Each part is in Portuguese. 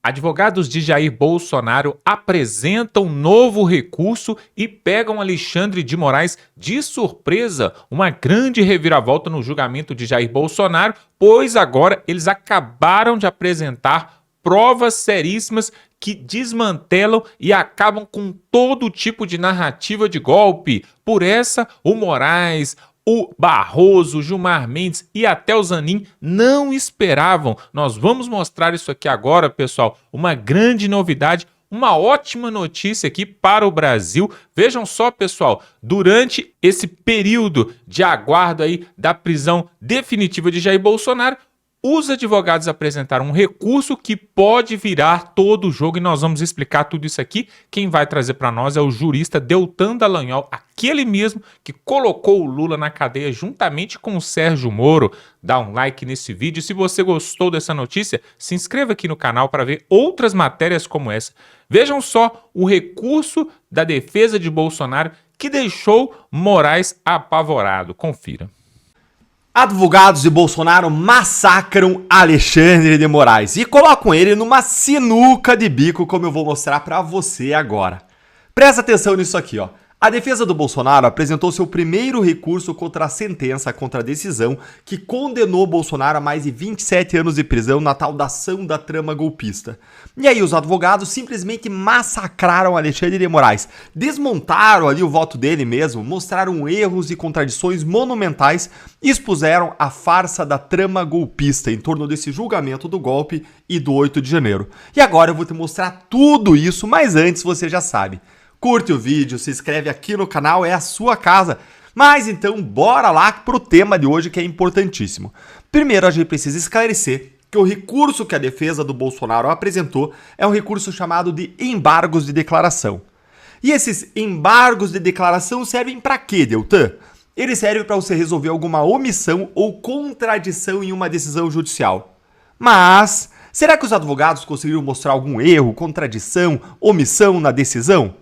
Advogados de Jair Bolsonaro apresentam novo recurso e pegam Alexandre de Moraes de surpresa. Uma grande reviravolta no julgamento de Jair Bolsonaro, pois agora eles acabaram de apresentar provas seríssimas que desmantelam e acabam com todo tipo de narrativa de golpe. Por essa, o Moraes, o Barroso, o Gilmar Mendes e até o Zanin não esperavam. Nós vamos mostrar isso aqui agora, pessoal. Uma grande novidade, uma ótima notícia aqui para o Brasil. Vejam só, pessoal, durante esse período de aguardo aí da prisão definitiva de Jair Bolsonaro, os advogados apresentaram um recurso que pode virar todo o jogo e nós vamos explicar tudo isso aqui. Quem vai trazer para nós é o jurista Deltan Dallagnol, aquele mesmo que colocou o Lula na cadeia juntamente com o Sérgio Moro. Dá um like nesse vídeo. Se você gostou dessa notícia, se inscreva aqui no canal para ver outras matérias como essa. Vejam só o recurso da defesa de Bolsonaro que deixou Moraes apavorado. Confira. Advogados de Bolsonaro massacram Alexandre de Moraes e colocam ele numa sinuca de bico, como eu vou mostrar pra você agora. Presta atenção nisso aqui, ó. A defesa do Bolsonaro apresentou seu primeiro recurso contra a sentença, contra a decisão que condenou Bolsonaro a mais de 27 anos de prisão na tal da ação da trama golpista. E aí os advogados simplesmente massacraram Alexandre de Moraes, desmontaram ali o voto dele mesmo, mostraram erros e contradições monumentais e expuseram a farsa da trama golpista em torno desse julgamento do golpe e do 8 de janeiro. E agora eu vou te mostrar tudo isso, mas antes você já sabe. Curte o vídeo, se inscreve aqui no canal, é a sua casa. Mas então, bora lá pro tema de hoje que é importantíssimo. Primeiro, a gente precisa esclarecer que o recurso que a defesa do Bolsonaro apresentou é um recurso chamado de embargos de declaração. E esses embargos de declaração servem para quê, Deltan? Eles servem para você resolver alguma omissão ou contradição em uma decisão judicial. Mas, será que os advogados conseguiram mostrar algum erro, contradição, omissão na decisão?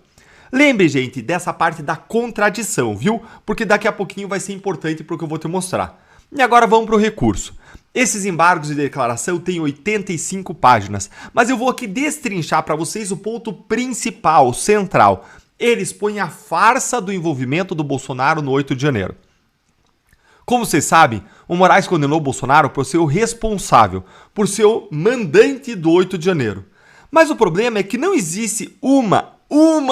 Lembre, gente, dessa parte da contradição, viu? Porque daqui a pouquinho vai ser importante para o que eu vou te mostrar. E agora vamos para o recurso. Esses embargos de declaração têm 85 páginas, mas eu vou aqui destrinchar para vocês o ponto principal, central. Eles põem a farsa do envolvimento do Bolsonaro no 8 de janeiro. Como vocês sabem, o Moraes condenou o Bolsonaro por ser o responsável, por ser o mandante do 8 de janeiro. Mas o problema é que não existe uma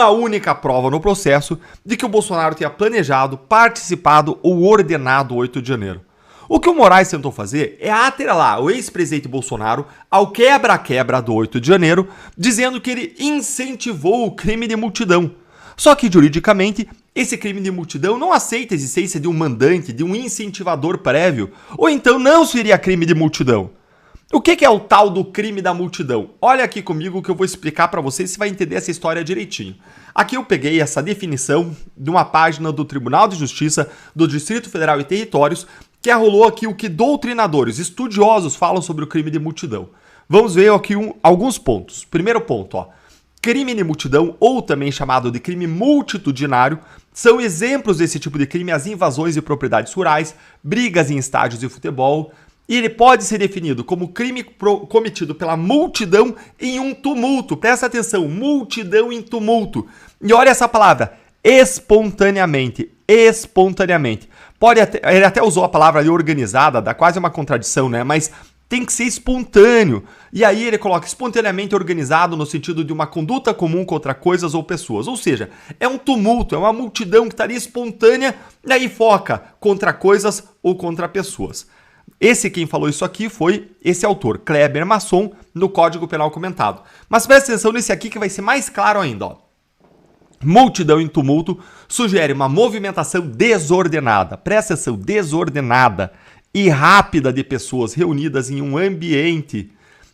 única prova no processo de que o Bolsonaro tenha planejado, participado ou ordenado o 8 de janeiro. O que o Moraes tentou fazer é atrelar o ex-presidente Bolsonaro ao quebra-quebra do 8 de janeiro, dizendo que ele incentivou o crime de multidão. Só que, juridicamente, esse crime de multidão não aceita a existência de um mandante, de um incentivador prévio, ou então não seria crime de multidão. O que é o tal do crime da multidão? Olha aqui comigo que eu vou explicar para vocês, você vai entender essa história direitinho. Aqui eu peguei essa definição de uma página do Tribunal de Justiça do Distrito Federal e Territórios, que arrolou aqui o que doutrinadores, estudiosos falam sobre o crime de multidão. Vamos ver aqui alguns pontos. Primeiro ponto, ó. Crime de multidão, ou também chamado de crime multitudinário, são exemplos desse tipo de crime as invasões de propriedades rurais, brigas em estádios de futebol. E ele pode ser definido como crime cometido pela multidão em um tumulto. Presta atenção, multidão em tumulto. E olha essa palavra, espontaneamente. Espontaneamente. Ele até usou a palavra ali organizada, dá quase uma contradição, né? Mas tem que ser espontâneo. E aí ele coloca espontaneamente organizado no sentido de uma conduta comum contra coisas ou pessoas. Ou seja, é um tumulto, é uma multidão que estaria espontânea e aí foca contra coisas ou contra pessoas. Quem falou isso aqui foi esse autor, Kleber Masson, no Código Penal comentado. Mas presta atenção nesse aqui que vai ser mais claro ainda, ó. Multidão em tumulto sugere uma movimentação desordenada, presta atenção, desordenada e rápida de pessoas reunidas em um ambiente,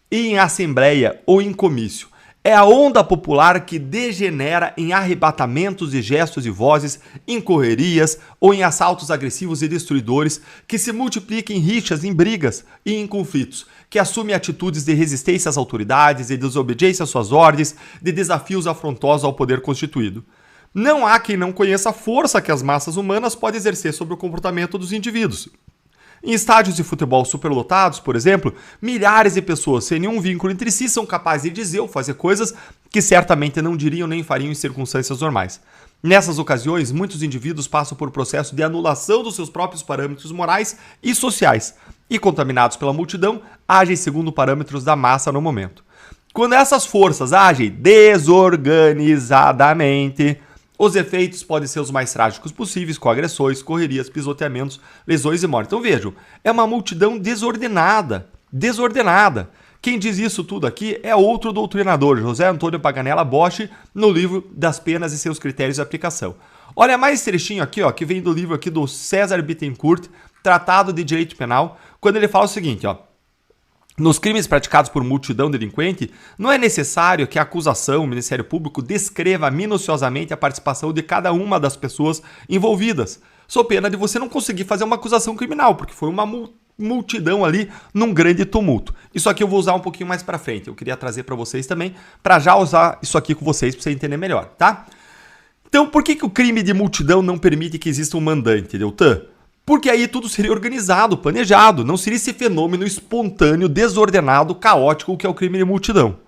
em assembleia ou em comício. É a onda popular que degenera em arrebatamentos de gestos e vozes, em correrias ou em assaltos agressivos e destruidores, que se multiplica em rixas, em brigas e em conflitos, que assume atitudes de resistência às autoridades, de desobediência às suas ordens, de desafios afrontosos ao poder constituído. Não há quem não conheça a força que as massas humanas podem exercer sobre o comportamento dos indivíduos. Em estádios de futebol superlotados, por exemplo, milhares de pessoas sem nenhum vínculo entre si são capazes de dizer ou fazer coisas que certamente não diriam nem fariam em circunstâncias normais. Nessas ocasiões, muitos indivíduos passam por processo de anulação dos seus próprios parâmetros morais e sociais e, contaminados pela multidão, agem segundo parâmetros da massa no momento. Quando essas forças agem desorganizadamente, os efeitos podem ser os mais trágicos possíveis, com agressões, correrias, pisoteamentos, lesões e morte. Então vejam, é uma multidão desordenada. Quem diz isso tudo aqui é outro doutrinador, José Antônio Paganella Bosch, no livro Das Penas e seus Critérios de Aplicação. Olha mais esse trechinho aqui, ó, que vem do livro aqui do César Bittencourt, Tratado de Direito Penal, quando ele fala o seguinte, ó: nos crimes praticados por multidão delinquente, não é necessário que a acusação, o Ministério Público, descreva minuciosamente a participação de cada uma das pessoas envolvidas, sob pena de você não conseguir fazer uma acusação criminal, porque foi uma multidão ali num grande tumulto. Isso aqui eu vou usar um pouquinho mais pra frente, eu queria trazer pra vocês também, pra já usar isso aqui com vocês, pra você entender melhor, tá? Então, por que o crime de multidão não permite que exista um mandante, Deltan? Porque aí tudo seria organizado, planejado, não seria esse fenômeno espontâneo, desordenado, caótico que é o crime de multidão.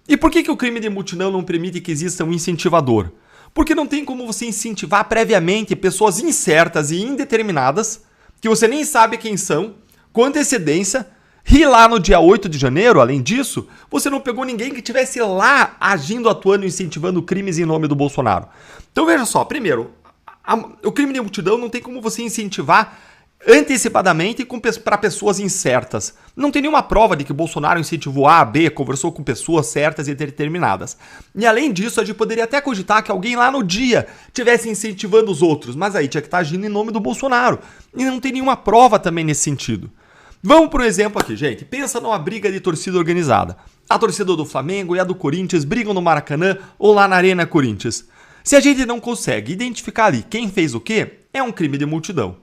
E por que o crime de multidão não permite que exista um incentivador? Porque não tem como você incentivar previamente pessoas incertas e indeterminadas, que você nem sabe quem são, com antecedência, e lá no dia 8 de janeiro, além disso, você não pegou ninguém que estivesse lá agindo, atuando, incentivando crimes em nome do Bolsonaro. Então veja só, primeiro, o crime de multidão não tem como você incentivar antecipadamente para pessoas incertas. Não tem nenhuma prova de que Bolsonaro incentivou A, B, conversou com pessoas certas e determinadas. E além disso, a gente poderia até cogitar que alguém lá no dia estivesse incentivando os outros, mas aí tinha que estar agindo em nome do Bolsonaro. E não tem nenhuma prova também nesse sentido. Vamos por um exemplo aqui, gente. Pensa numa briga de torcida organizada. A torcida do Flamengo e a do Corinthians brigam no Maracanã ou lá na Arena Corinthians. Se a gente não consegue identificar ali quem fez o quê, é um crime de multidão.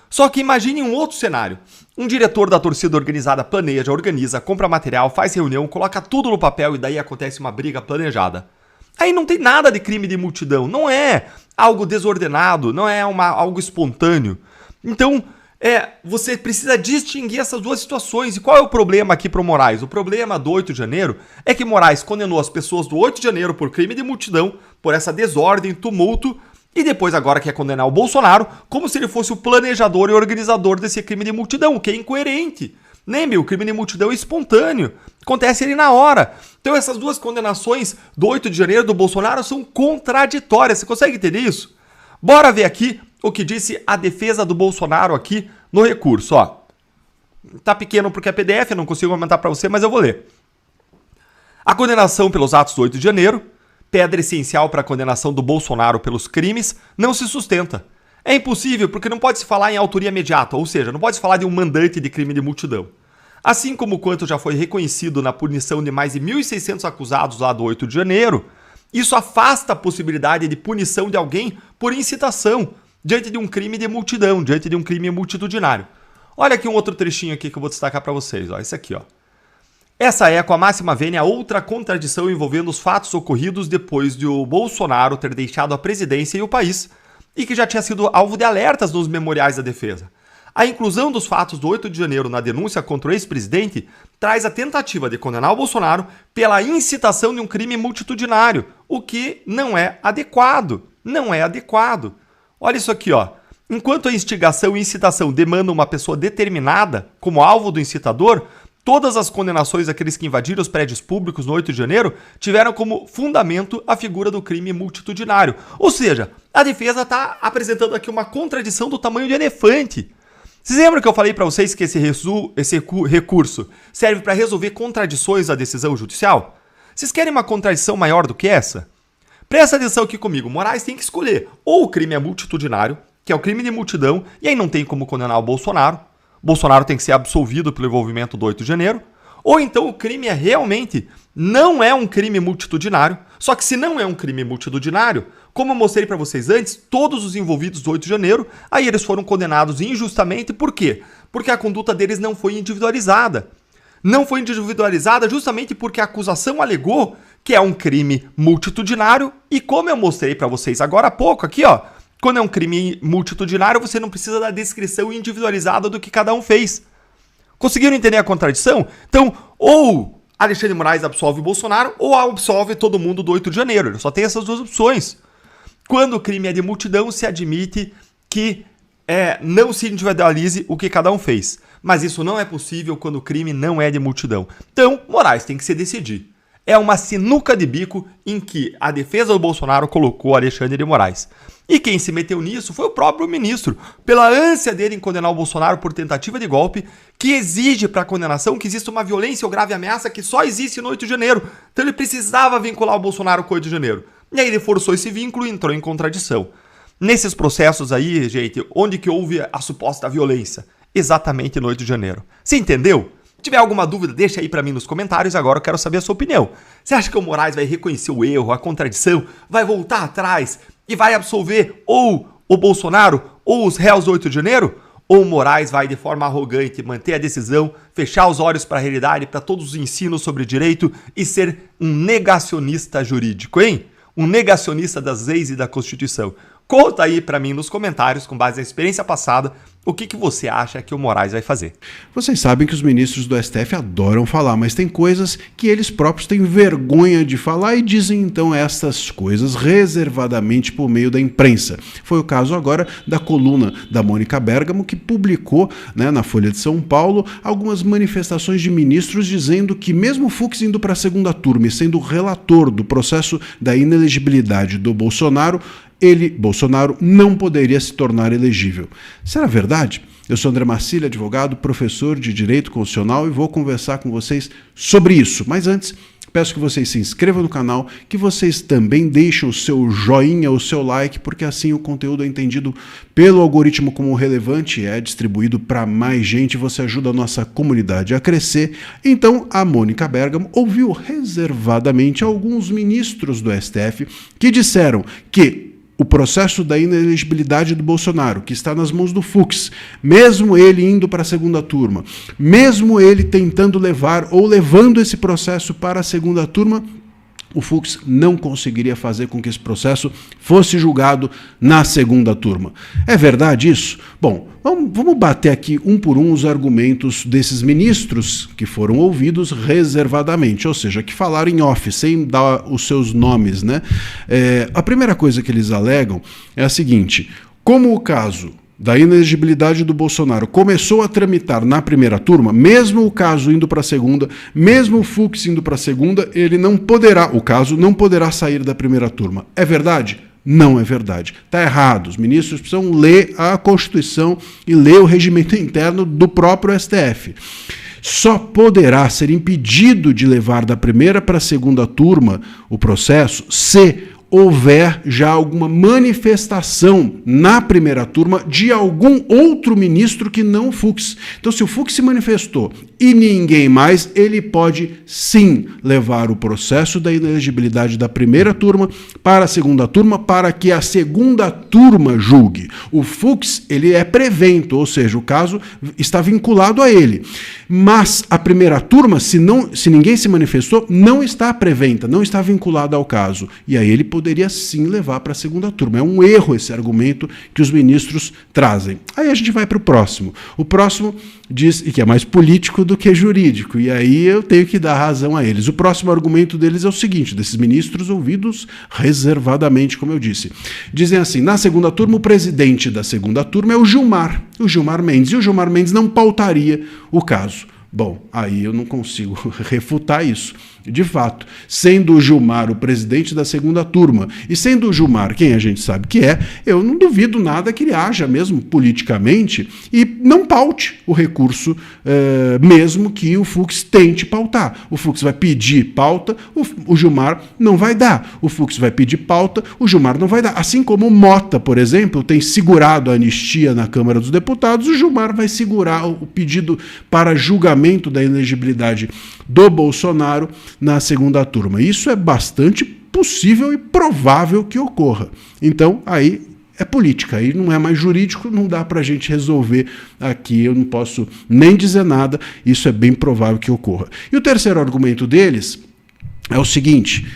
Só que imagine um outro cenário. Um diretor da torcida organizada planeja, organiza, compra material, faz reunião, coloca tudo no papel e daí acontece uma briga planejada. Aí não tem nada de crime de multidão, não é algo desordenado, não é algo espontâneo. Então, você precisa distinguir essas duas situações. E qual é o problema aqui para o Moraes? O problema do 8 de janeiro é que Moraes condenou as pessoas do 8 de janeiro por crime de multidão, por essa desordem, tumulto, e depois agora quer condenar o Bolsonaro como se ele fosse o planejador e organizador desse crime de multidão, o que é incoerente. Né, o crime de multidão é espontâneo, acontece ali na hora. Então essas duas condenações do 8 de janeiro do Bolsonaro são contraditórias. Você consegue entender isso? Bora ver aqui o que disse a defesa do Bolsonaro aqui no recurso, ó. Tá pequeno porque é PDF, eu não consigo aumentar para você, mas eu vou ler. A condenação pelos atos do 8 de janeiro, pedra essencial para a condenação do Bolsonaro pelos crimes, não se sustenta. É impossível porque não pode se falar em autoria imediata, ou seja, não pode se falar de um mandante de crime de multidão. Assim como quanto já foi reconhecido na punição de mais de 1.600 acusados lá do 8 de janeiro, isso afasta a possibilidade de punição de alguém por incitação, diante de um crime de multidão, diante de um crime multitudinário. Olha aqui um outro trechinho aqui que eu vou destacar para vocês, ó, esse aqui, ó. Essa é, com a máxima vênia, outra contradição envolvendo os fatos ocorridos depois de o Bolsonaro ter deixado a presidência e o país, e que já tinha sido alvo de alertas nos memoriais da defesa. A inclusão dos fatos do 8 de janeiro na denúncia contra o ex-presidente traz a tentativa de condenar o Bolsonaro pela incitação de um crime multitudinário, o que não é adequado. Não é adequado. Olha isso aqui, ó. Enquanto a instigação e incitação demandam uma pessoa determinada como alvo do incitador, todas as condenações daqueles que invadiram os prédios públicos no 8 de janeiro tiveram como fundamento a figura do crime multitudinário. Ou seja, a defesa está apresentando aqui uma contradição do tamanho de elefante. Vocês lembram que eu falei para vocês que esse recurso serve para resolver contradições da decisão judicial? Vocês querem uma contradição maior do que essa? Presta atenção aqui comigo. Moraes tem que escolher. Ou o crime é multitudinário, que é o crime de multidão, e aí não tem como condenar o Bolsonaro. Bolsonaro tem que ser absolvido pelo envolvimento do 8 de janeiro. Ou então o crime realmente não é um crime multitudinário. Só que se não é um crime multitudinário, como eu mostrei para vocês antes, todos os envolvidos do 8 de janeiro, aí eles foram condenados injustamente. Por quê? Porque a conduta deles não foi individualizada. Não foi individualizada justamente porque a acusação alegou que é um crime multitudinário e como eu mostrei para vocês agora há pouco aqui, ó, Quando é um crime multitudinário, você não precisa da descrição individualizada do que cada um fez. Conseguiram entender a contradição? Então, ou Alexandre de Moraes absolve o Bolsonaro, ou absolve todo mundo do 8 de janeiro. Ele só tem essas duas opções. Quando o crime é de multidão, se admite que não se individualize o que cada um fez. Mas isso não é possível quando o crime não é de multidão. Então, Moraes tem que se decidir. É uma sinuca de bico em que a defesa do Bolsonaro colocou Alexandre de Moraes. E quem se meteu nisso foi o próprio ministro, pela ânsia dele em condenar o Bolsonaro por tentativa de golpe, que exige para a condenação que exista uma violência ou grave ameaça que só existe no 8 de janeiro. Então ele precisava vincular o Bolsonaro com o 8 de janeiro. E aí ele forçou esse vínculo e entrou em contradição. Nesses processos aí, gente, onde que houve a suposta violência? Exatamente no 8 de janeiro. Você entendeu? Se tiver alguma dúvida, deixa aí pra mim nos comentários, agora eu quero saber a sua opinião. Você acha que o Moraes vai reconhecer o erro, a contradição, vai voltar atrás e vai absolver ou o Bolsonaro ou os réus do 8 de janeiro? Ou o Moraes vai de forma arrogante manter a decisão, fechar os olhos para a realidade, para todos os ensinos sobre direito e ser um negacionista jurídico, hein? Um negacionista das leis e da Constituição. Conta aí pra mim nos comentários, com base na experiência passada, o que você acha que o Moraes vai fazer. Vocês sabem que os ministros do STF adoram falar, mas tem coisas que eles próprios têm vergonha de falar e dizem então essas coisas reservadamente por meio da imprensa. Foi o caso agora da coluna da Mônica Bergamo, que publicou, na Folha de São Paulo algumas manifestações de ministros dizendo que mesmo o Fux indo para a segunda turma e sendo relator do processo da inelegibilidade do Bolsonaro, Bolsonaro, não poderia se tornar elegível. Será verdade? Eu sou André Marcílio, advogado, professor de Direito Constitucional e vou conversar com vocês sobre isso. Mas antes, peço que vocês se inscrevam no canal, que vocês também deixem o seu joinha, o seu like, porque assim o conteúdo é entendido pelo algoritmo como relevante e é distribuído para mais gente, você ajuda a nossa comunidade a crescer. Então, a Mônica Bergamo ouviu reservadamente alguns ministros do STF que disseram que o processo da inelegibilidade do Bolsonaro, que está nas mãos do Fux, mesmo ele indo para a segunda turma, mesmo ele tentando levar ou levando esse processo para a segunda turma, o Fux não conseguiria fazer com que esse processo fosse julgado na segunda turma. É verdade isso? Bom, vamos bater aqui um por um os argumentos desses ministros que foram ouvidos reservadamente, ou seja, que falaram em off, sem dar os seus nomes, A primeira coisa que eles alegam é a seguinte: como o caso da inelegibilidade do Bolsonaro começou a tramitar na primeira turma, mesmo o caso indo para a segunda, mesmo o Fux indo para a segunda, o caso não poderá sair da primeira turma. É verdade? Não é verdade. Está errado. Os ministros precisam ler a Constituição e ler o regimento interno do próprio STF. Só poderá ser impedido de levar da primeira para a segunda turma o processo se houver já alguma manifestação na primeira turma de algum outro ministro que não o Fux. Então, se o Fux se manifestou e ninguém mais, ele pode sim levar o processo da inelegibilidade da primeira turma para a segunda turma, para que a segunda turma julgue. O Fux, ele é prevento, ou seja, o caso está vinculado a ele. Mas a primeira turma, se ninguém se manifestou, não está preventa, não está vinculada ao caso. E aí ele poderia sim levar para a segunda turma. É um erro esse argumento que os ministros trazem. Aí a gente vai para o próximo. O próximo diz que é mais político do que jurídico, e aí eu tenho que dar razão a eles. O próximo argumento deles é o seguinte, desses ministros ouvidos reservadamente, como eu disse. Dizem assim: na segunda turma, o presidente da segunda turma é o Gilmar Mendes, e o Gilmar Mendes não pautaria o caso. Bom, aí eu não consigo refutar isso. De fato, sendo o Gilmar o presidente da segunda turma e sendo o Gilmar quem a gente sabe que é, eu não duvido nada que ele haja mesmo politicamente e não paute o recurso, mesmo que o Fux tente pautar. O Fux vai pedir pauta, o Gilmar não vai dar. O Fux vai pedir pauta, o Gilmar não vai dar. Assim como o Mota, por exemplo, tem segurado a anistia na Câmara dos Deputados, o Gilmar vai segurar o pedido para julgamento da inelegibilidade do Bolsonaro na segunda turma. Isso é bastante possível e provável que ocorra. Então, aí é política, aí não é mais jurídico, não dá para a gente resolver aqui, eu não posso nem dizer nada, isso é bem provável que ocorra. E o terceiro argumento deles é o seguinte: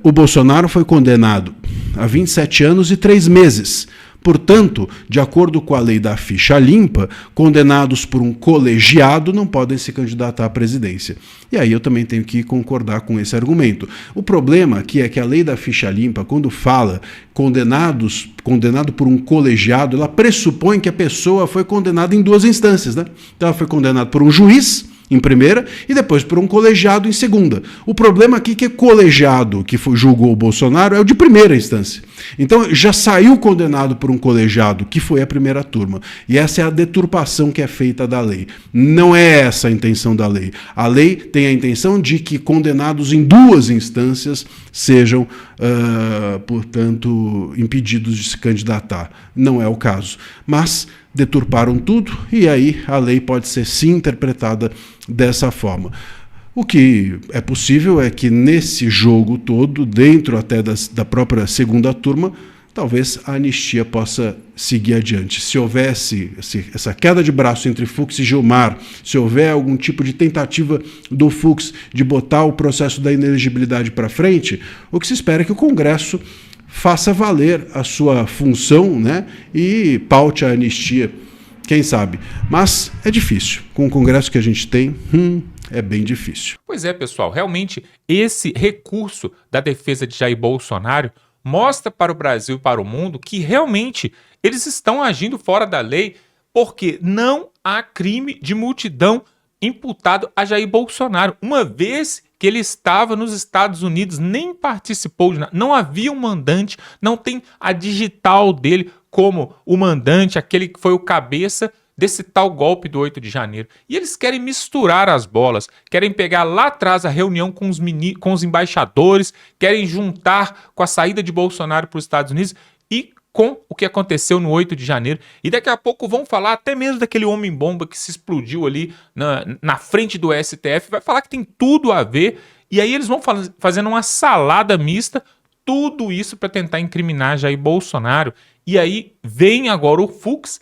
o Bolsonaro foi condenado a 27 anos e 3 meses Portanto, de acordo com a lei da ficha limpa, condenados por um colegiado não podem se candidatar à presidência. E aí eu também tenho que concordar com esse argumento. O problema aqui é que a lei da ficha limpa, quando fala condenado por um colegiado, ela pressupõe que a pessoa foi condenada em duas instâncias, né? Então ela foi condenada por um juiz em primeira e depois por um colegiado em segunda. O problema aqui é que o colegiado que julgou o Bolsonaro é o de primeira instância. Então já saiu condenado por um colegiado, que foi a primeira turma. E essa é a deturpação que é feita da lei. Não é essa a intenção da lei. A lei tem a intenção de que condenados em duas instâncias sejam, portanto, impedidos de se candidatar. Não é o caso. Mas deturparam tudo e aí a lei pode ser sim interpretada dessa forma. O que é possível é que nesse jogo todo, dentro até da própria segunda turma, talvez a anistia possa seguir adiante. Se houvesse essa queda de braço entre Fux e Gilmar, se houver algum tipo de tentativa do Fux de botar o processo da inelegibilidade para frente, o que se espera é que o Congresso faça valer a sua função, né, e paute a anistia, quem sabe. Mas é difícil. Com o Congresso que a gente tem, é bem difícil. Pois é, pessoal, realmente esse recurso da defesa de Jair Bolsonaro mostra para o Brasil e para o mundo que realmente eles estão agindo fora da lei, porque não há crime de multidão imputado a Jair Bolsonaro, uma vez que ele estava nos Estados Unidos, nem participou de nada, não havia um mandante, não tem a digital dele como o mandante, aquele que foi o cabeça desse tal golpe do 8 de janeiro. E eles querem misturar as bolas, querem pegar lá atrás a reunião com os embaixadores, querem juntar com a saída de Bolsonaro para os Estados Unidos e com o que aconteceu no 8 de janeiro. E daqui a pouco vão falar até mesmo daquele homem-bomba que se explodiu ali na frente do STF, vai falar que tem tudo a ver, e aí eles vão fazendo uma salada mista, tudo isso para tentar incriminar Jair Bolsonaro. E aí vem agora o Fux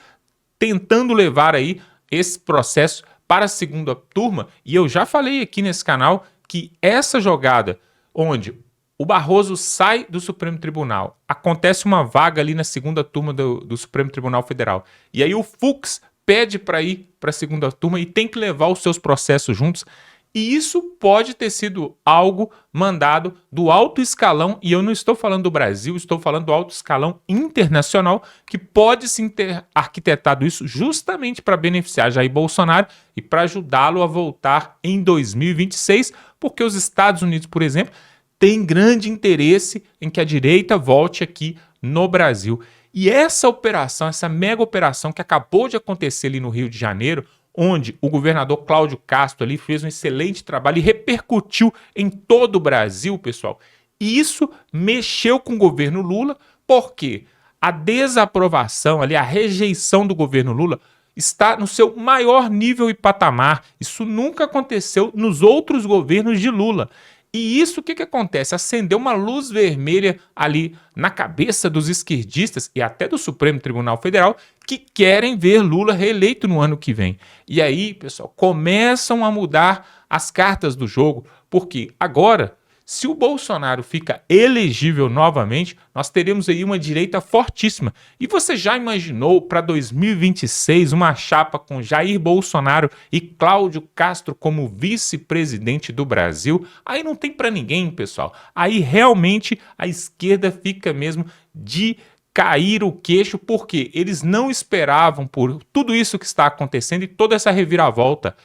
tentando levar aí esse processo para a segunda turma, e eu já falei aqui nesse canal que essa jogada onde o Barroso sai do Supremo Tribunal, acontece uma vaga ali na segunda turma do Supremo Tribunal Federal, e aí o Fux pede para ir para a segunda turma e tem que levar os seus processos juntos, e isso pode ter sido algo mandado do alto escalão, e eu não estou falando do Brasil, estou falando do alto escalão internacional, que pode sim ter arquitetado isso justamente para beneficiar Jair Bolsonaro e para ajudá-lo a voltar em 2026, porque os Estados Unidos, por exemplo, têm grande interesse em que a direita volte aqui no Brasil. E essa operação, essa mega operação que acabou de acontecer ali no Rio de Janeiro, onde o governador Cláudio Castro ali fez um excelente trabalho e repercutiu em todo o Brasil, pessoal. E isso mexeu com o governo Lula, porque a desaprovação ali, a rejeição do governo Lula está no seu maior nível e patamar. Isso nunca aconteceu nos outros governos de Lula. E isso, o que acontece? Acendeu uma luz vermelha ali na cabeça dos esquerdistas e até do Supremo Tribunal Federal que querem ver Lula reeleito no ano que vem. E aí, pessoal, começam a mudar as cartas do jogo, porque agora, se o Bolsonaro fica elegível novamente, nós teremos aí uma direita fortíssima. E você já imaginou para 2026 uma chapa com Jair Bolsonaro e Cláudio Castro como vice-presidente do Brasil? Aí não tem para ninguém, pessoal. Aí realmente a esquerda fica mesmo de cair o queixo, porque eles não esperavam por tudo isso que está acontecendo e toda essa reviravolta,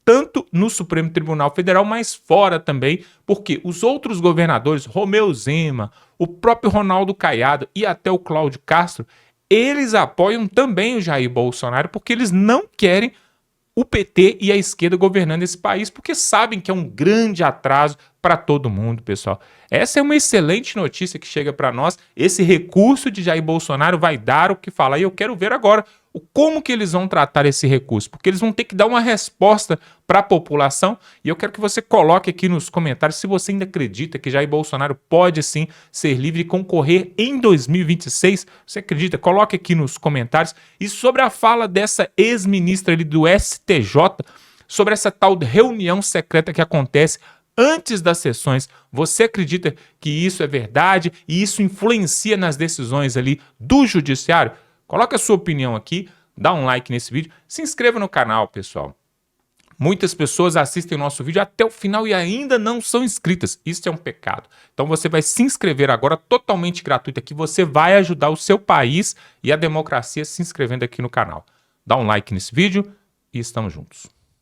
tanto no Supremo Tribunal Federal, mas fora também, porque os outros governadores, Romeu Zema, o próprio Ronaldo Caiado e até o Cláudio Castro, eles apoiam também o Jair Bolsonaro, porque eles não querem o PT e a esquerda governando esse país, porque sabem que é um grande atraso para todo mundo, pessoal. Essa é uma excelente notícia que chega para nós. Esse recurso de Jair Bolsonaro vai dar o que falar, e eu quero ver agora como que eles vão tratar esse recurso, porque eles vão ter que dar uma resposta para a população, e eu quero que você coloque aqui nos comentários se você ainda acredita que Jair Bolsonaro pode sim ser livre e concorrer em 2026. Você acredita? Coloque aqui nos comentários. E sobre a fala dessa ex-ministra ali do STJ, sobre essa tal reunião secreta que acontece antes das sessões. Você acredita que isso é verdade e isso influencia nas decisões ali do judiciário? Coloca a sua opinião aqui, dá um like nesse vídeo, se inscreva no canal, pessoal. Muitas pessoas assistem o nosso vídeo até o final e ainda não são inscritas. Isso é um pecado. Então você vai se inscrever agora totalmente gratuito aqui. Você vai ajudar o seu país e a democracia se inscrevendo aqui no canal. Dá um like nesse vídeo e estamos juntos.